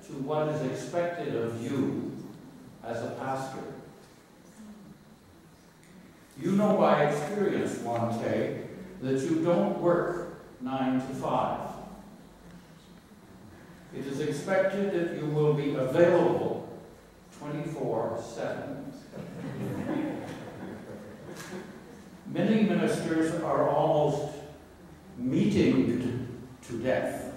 to what is expected of you as a pastor. You know by experience, Monte, that you don't work 9 to 5. It is expected that you will be available 24/7. Many ministers are almost meetinged to death.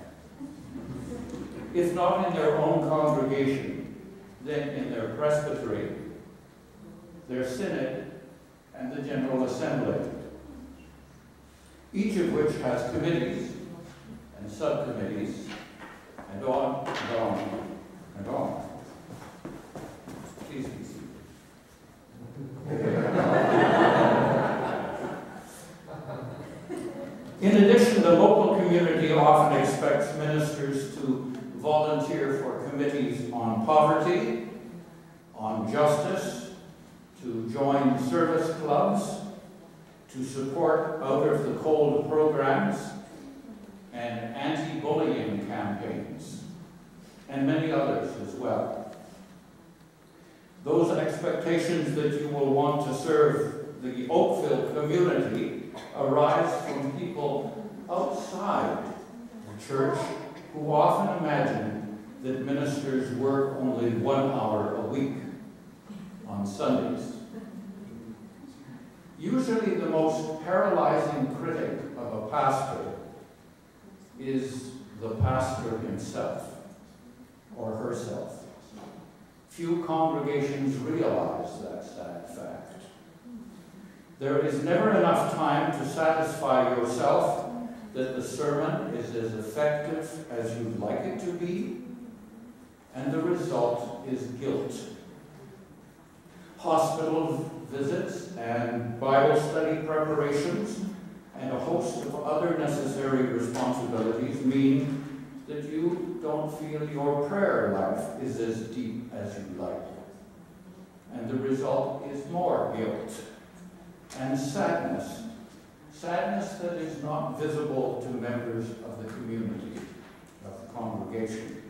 If not in their own congregation, then in their presbytery, their synod, and the General Assembly, each of which has committees and subcommittees, and on and on and on. Please be seated. In addition, the local community often expects ministers to volunteer for committees on poverty, on justice, to join service clubs, to support out of the cold programs, and anti-bullying campaigns, and many others as well. Those expectations that you will want to serve the Oakville community arise from people outside the church who often imagine that ministers work only 1 hour a week on Sundays. Usually the most paralyzing critic of a pastor is the pastor himself or herself. Few congregations realize that sad fact. There is never enough time to satisfy yourself that the sermon is as effective as you'd like it to be, and the result is guilt. Hospital visits and Bible study preparations and a host of other necessary responsibilities mean that you don't feel your prayer life is as deep as you'd like. And the result is more guilt and sadness. Sadness that is not visible to members of the community, of the congregation.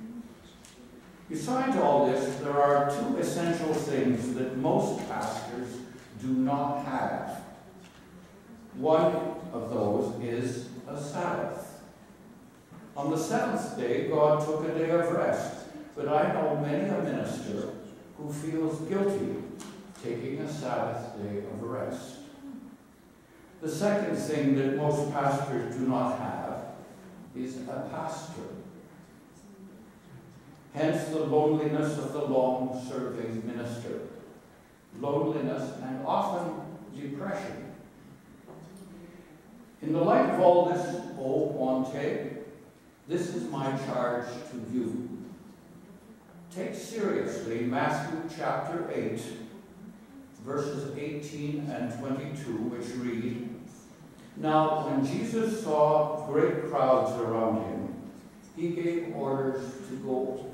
Besides all this, there are 2 essential things that most pastors do not have. One of those is a Sabbath. On the 7th day, God took a day of rest, but I know many a minister who feels guilty taking a Sabbath day of rest. The second thing that most pastors do not have is a pastor. Hence the loneliness of the long-serving minister. Loneliness and often depression. In the light of all this, O Monte, this is my charge to you. Take seriously Matthew chapter 8, verses 18 and 22, which read, "Now when Jesus saw great crowds around him, he gave orders to go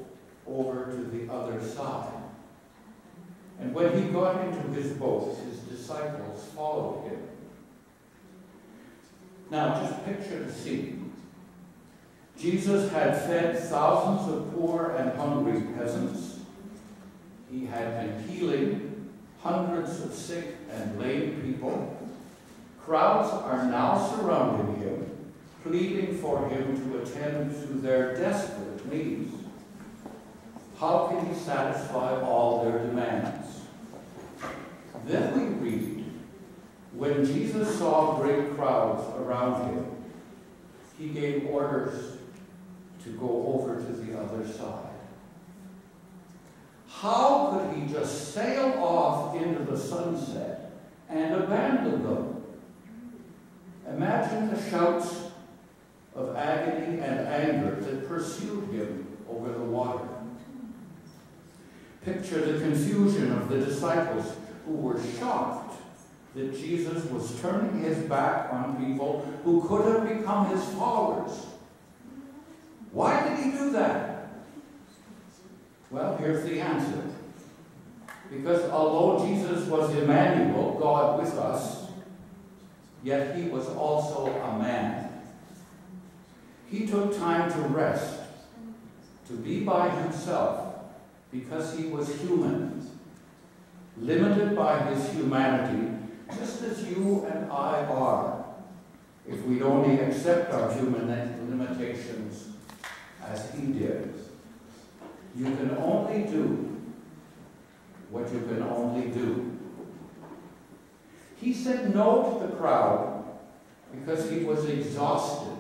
over to the other side. And when he got into his boat, his disciples followed him." Now just picture the scene. Jesus had fed thousands of poor and hungry peasants. He had been healing hundreds of sick and lame people. Crowds are now surrounding him, pleading for him to attend to their desperate needs. How can he satisfy all their demands? Then we read, when Jesus saw great crowds around him, he gave orders to go over to the other side. How could he just sail off into the sunset and abandon them? Imagine the shouts of agony and anger that pursued him over the water. Picture the confusion of the disciples who were shocked that Jesus was turning his back on people who could have become his followers. Why did he do that? Well, here's the answer. Because although Jesus was Emmanuel, God with us, yet he was also a man. He took time to rest to be by himself because he was human, limited by his humanity, just as you and I are, if we only accept our human limitations as he did. You can only do what you can only do. He said no to the crowd because he was exhausted.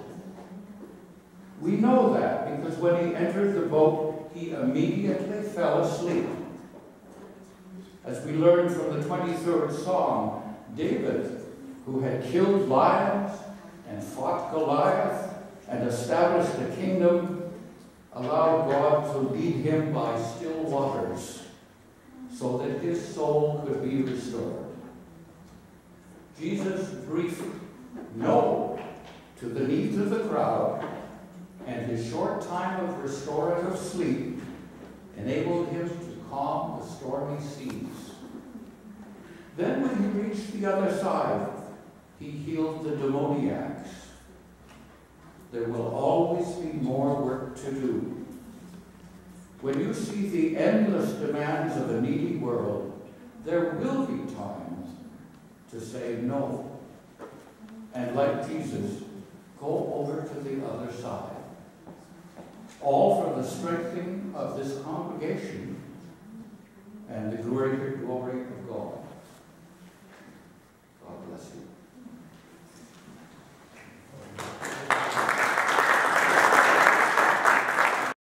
We know that because when he entered the boat, he immediately fell asleep. As we learn from the 23rd Psalm, David, who had killed lions and fought Goliath and established a kingdom, allowed God to lead him by still waters so that his soul could be restored. Jesus' brief no to the needs of the crowd and his short time of restorative sleep enabled him to calm the stormy seas. Then when he reached the other side, he healed the demoniacs. There will always be more work to do. When you see the endless demands of a needy world, there will be times to say no. And like Jesus, go over to the other side. All for the strengthening of this congregation and the